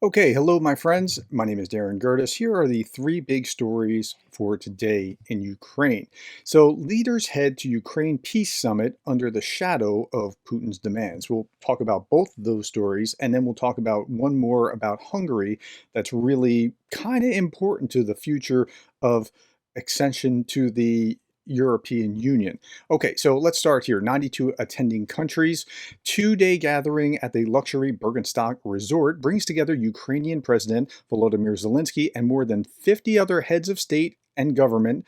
Okay, hello, my friends. My name is Gerdes. Here are the three big stories for today in Ukraine. So, leaders head to Ukraine peace summit under the shadow of Putin's demands. We'll talk about both of those stories, and then we'll talk about one more about Hungary that's really kind of important to the future of accession to the European Union. Okay, so let's start here. 92 attending countries. Two-day gathering at the luxury Bergenstock resort brings together Ukrainian President Volodymyr Zelensky and more than 50 other heads of state and government.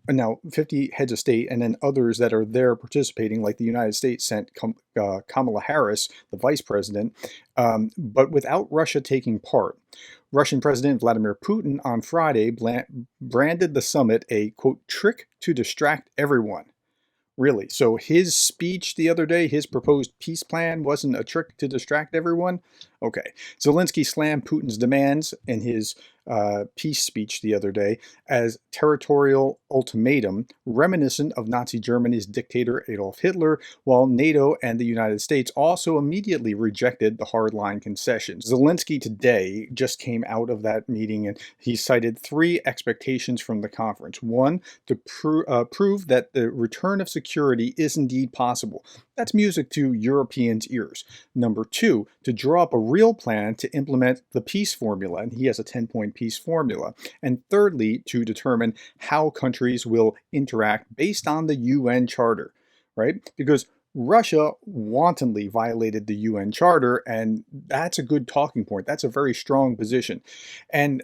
Now, 50 heads of state, and then others that are there participating, like the United States sent Kamala Harris, the vice president, but without Russia taking part. Russian President Vladimir Putin on Friday branded the summit a, quote, trick to distract everyone. Really? So his speech the other day, his proposed peace plan wasn't a trick to distract everyone? Okay. Zelensky slammed Putin's demands in his peace speech the other day as territorial ultimatum reminiscent of Nazi Germany's dictator Adolf Hitler, while NATO and the United States also immediately rejected the hardline concessions. Zelensky today just came out of that meeting and he cited three expectations from the conference. One, to prove that the return of security is indeed possible. That's music to Europeans' ears. Number two, to draw up a real plan to implement the peace formula, and he has a 10-point peace formula. And thirdly, to determine how countries will interact based on the UN Charter, right? Because Russia wantonly violated the UN Charter, and that's a good talking point. That's a very strong position. And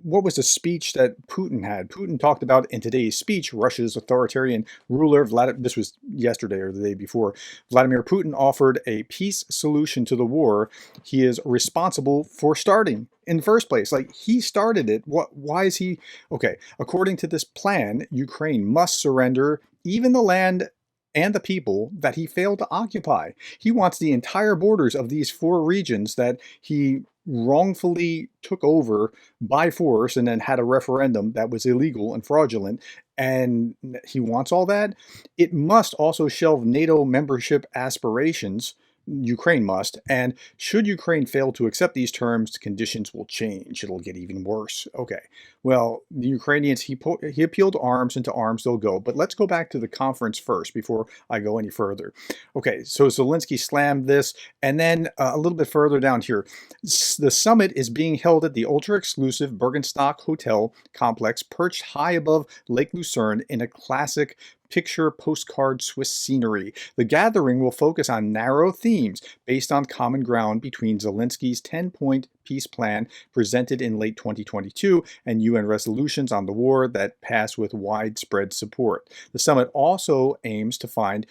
what was the speech that Putin had? Putin talked about in today's speech, Russia's authoritarian ruler, this was yesterday or the day before, Vladimir Putin offered a peace solution to the war he is responsible for starting in the first place. Like, he started it. Why is he? Okay, according to this plan, Ukraine must surrender even the land and the people that he failed to occupy. He wants the entire borders of these four regions that he wrongfully took over by force and then had a referendum that was illegal and fraudulent, and he wants all that. It must also shelve NATO membership aspirations. Ukraine must, and should Ukraine fail to accept these terms, conditions will change. It'll get even worse. Okay, well, the Ukrainians, he appealed to arms, and to arms they'll go. But let's go back to the conference first before I go any further. Okay, so Zelensky slammed this, and then a little bit further down here, the summit is being held at the ultra-exclusive Bergenstock Hotel complex perched high above Lake Lucerne in a classic picture postcard Swiss scenery. The gathering will focus on narrow themes based on common ground between Zelensky's 10-point peace plan presented in late 2022 and UN resolutions on the war that passed with widespread support. The summit also aims to find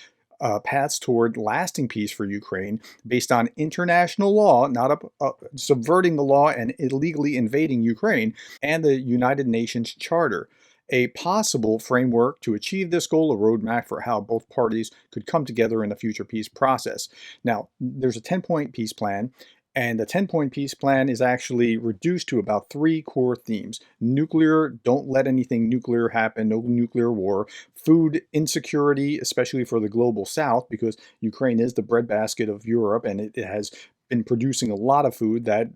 paths toward lasting peace for Ukraine based on international law, not subverting the law and illegally invading Ukraine, and the United Nations Charter. A possible framework to achieve this goal, a roadmap for how both parties could come together in the future peace process. Now, there's a 10-point peace plan, and the 10-point peace plan is actually reduced to about three core themes. Nuclear, don't let anything nuclear happen, no nuclear war. Food insecurity, especially for the global south, because Ukraine is the breadbasket of Europe, and it has been producing a lot of food that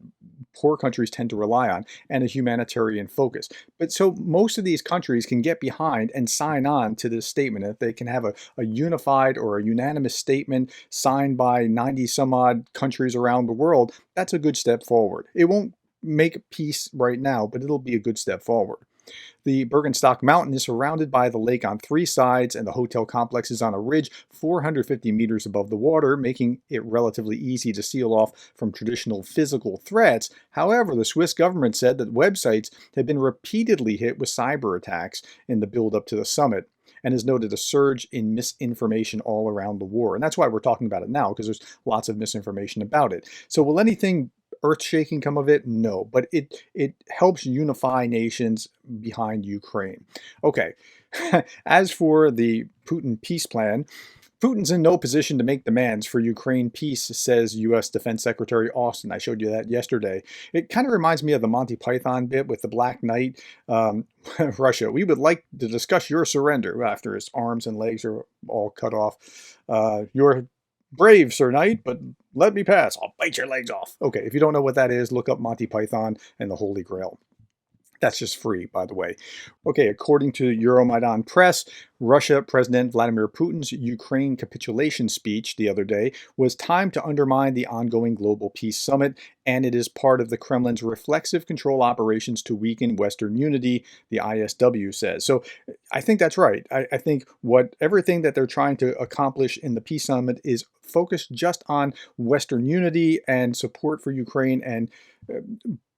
poor countries tend to rely on, and a humanitarian focus. But so most of these countries can get behind and sign on to this statement. If they can have a unified or a unanimous statement signed by 90 some odd countries around the world, that's a good step forward. It won't make peace right now, but it'll be a good step forward. The Bergenstock Mountain is surrounded by the lake on three sides, and the hotel complex is on a ridge 450 meters above the water, making it relatively easy to seal off from traditional physical threats. However, the Swiss government said that websites had been repeatedly hit with cyber attacks in the build-up to the summit, and has noted a surge in misinformation all around the war. And that's why we're talking about it now, because there's lots of misinformation about it. So will anything earth-shaking come of it? No, but it helps unify nations behind Ukraine. Okay, as for the Putin peace plan, Putin's in no position to make demands for Ukraine peace, says U.S. Defense Secretary Austin. I showed you that yesterday. It kind of reminds me of the Monty Python bit with the Black Knight. Russia, we would like to discuss your surrender after his arms and legs are all cut off. You're brave, Sir Knight, but Let me pass. I'll bite your legs off. Okay, if you don't know what that is, look up Monty Python and the Holy Grail. That's just free, by the way. Okay, according to Euromaidan Press, Russia President Vladimir Putin's Ukraine capitulation speech the other day was timed to undermine the ongoing Global Peace Summit, and it is part of the Kremlin's reflexive control operations to weaken Western unity, the ISW says. So I think that's right. I think what everything that they're trying to accomplish in the Peace Summit is focused just on Western unity and support for Ukraine and uh,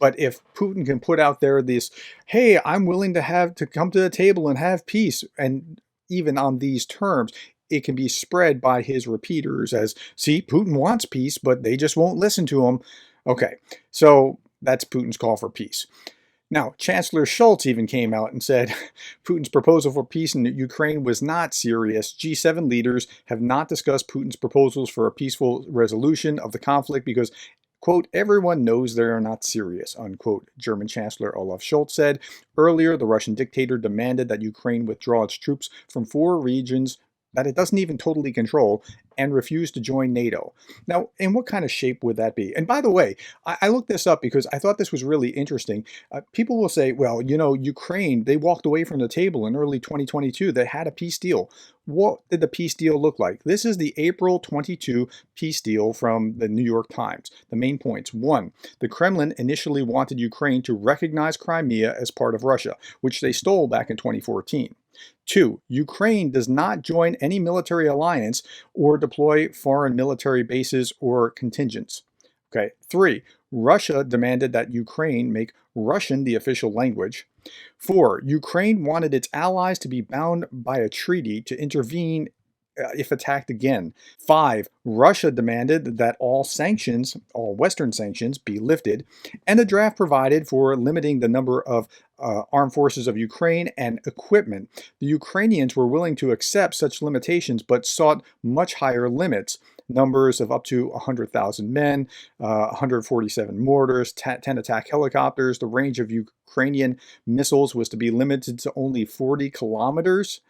but if Putin can put out there this, hey, I'm willing to come to the table and have peace, and even on these terms, it can be spread by his repeaters as, see, Putin wants peace, but they just won't listen to him. Okay, so that's Putin's call for peace. Now, Chancellor Scholz even came out and said Putin's proposal for peace in Ukraine was not serious. G7 leaders have not discussed Putin's proposals for a peaceful resolution of the conflict because, quote, everyone knows they are not serious, unquote, German Chancellor Olaf Scholz said. Earlier, the Russian dictator demanded that Ukraine withdraw its troops from 4 regions that it doesn't even totally control and refused to join NATO. Now, in what kind of shape would that be? And by the way, I looked this up because I thought this was really interesting. People will say, well, Ukraine, they walked away from the table in early 2022. They had a peace deal. What did the peace deal look like? This is the April 22 peace deal from the New York Times. The main points. 1, the Kremlin initially wanted Ukraine to recognize Crimea as part of Russia, which they stole back in 2014. 2, Ukraine does not join any military alliance or deploy foreign military bases or contingents. Okay. 3, Russia demanded that Ukraine make Russian the official language. 4, Ukraine wanted its allies to be bound by a treaty to intervene if attacked again. 5, Russia demanded that all sanctions, all Western sanctions, be lifted, and the draft provided for limiting the number of armed forces of Ukraine and equipment. The Ukrainians were willing to accept such limitations, but sought much higher limits. Numbers of up to 100,000 men, 147 mortars, 10 attack helicopters. The range of Ukrainian missiles was to be limited to only 40 kilometers,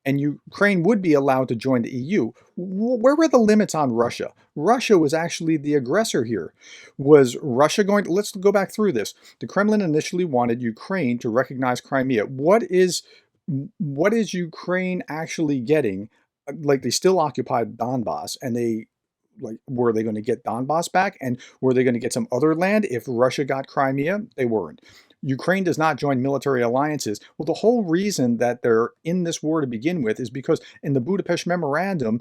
and Ukraine would be allowed to join the EU. Where were the limits on Russia? Russia was actually the aggressor here. Was Russia going to, let's go back through this. The Kremlin initially wanted Ukraine to recognize Crimea. What is Ukraine actually getting? Like, they still occupied Donbass, and were they going to get Donbass back, and were they going to get some other land if Russia got Crimea? They weren't. Ukraine does not join military alliances. Well, the whole reason that they're in this war to begin with is because in the Budapest Memorandum,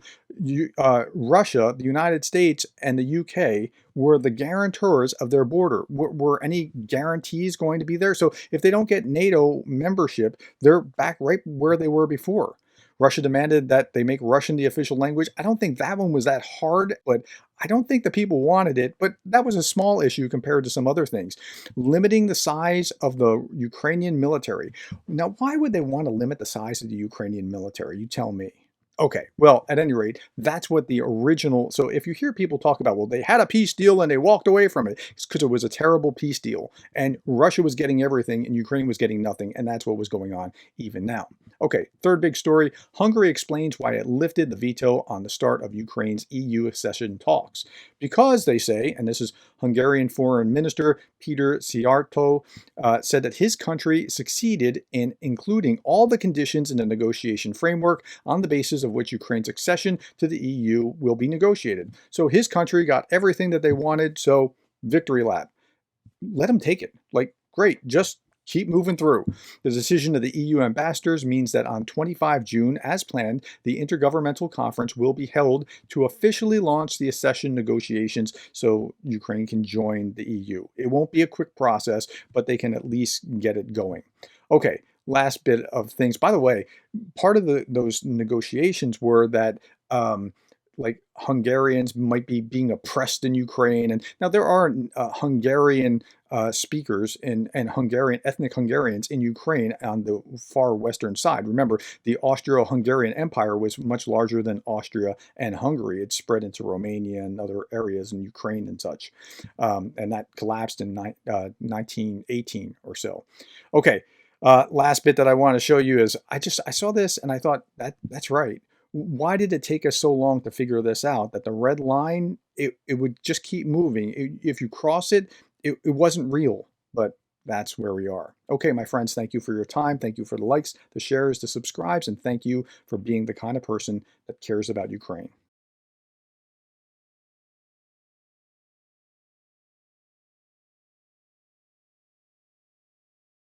Russia, the United States, and the UK were the guarantors of their border. Were any guarantees going to be there? So if they don't get NATO membership, they're back right where they were before. Russia demanded that they make Russian the official language. I don't think that one was that hard, but I don't think the people wanted it. But that was a small issue compared to some other things. Limiting the size of the Ukrainian military. Now, why would they want to limit the size of the Ukrainian military? You tell me. Okay, well, at any rate, that's what the original. So if you hear people talk about, well, they had a peace deal and they walked away from it, it's because it was a terrible peace deal. And Russia was getting everything and Ukraine was getting nothing. And that's what was going on even now. Okay, third big story. Hungary explains why it lifted the veto on the start of Ukraine's EU accession talks. Because they say, and this is Hungarian Foreign Minister Peter Szijjártó, said that his country succeeded in including all the conditions in the negotiation framework on the basis of which Ukraine's accession to the EU will be negotiated. So his country got everything that they wanted, so victory lap. Let them take it. Like, great, just keep moving through. The decision of the EU ambassadors means that on 25 June, as planned, the Intergovernmental Conference will be held to officially launch the accession negotiations so Ukraine can join the EU. It won't be a quick process, but they can at least get it going. Okay, last bit of things. By the way, part of those negotiations were that like Hungarians might be being oppressed in Ukraine. And now there are Hungarian speakers and Hungarian ethnic Hungarians in Ukraine on the far western side. Remember, the Austro-Hungarian Empire was much larger than Austria and Hungary. It spread into Romania and other areas in Ukraine and such. And that collapsed in 1918 or so. Okay. Last bit that I want to show you is I saw this and I thought that's right. Why did it take us so long to figure this out? That the red line, it would just keep moving. If you cross it, it wasn't real, but that's where we are. Okay, my friends, thank you for your time. Thank you for the likes, the shares, the subscribes, and thank you for being the kind of person that cares about Ukraine.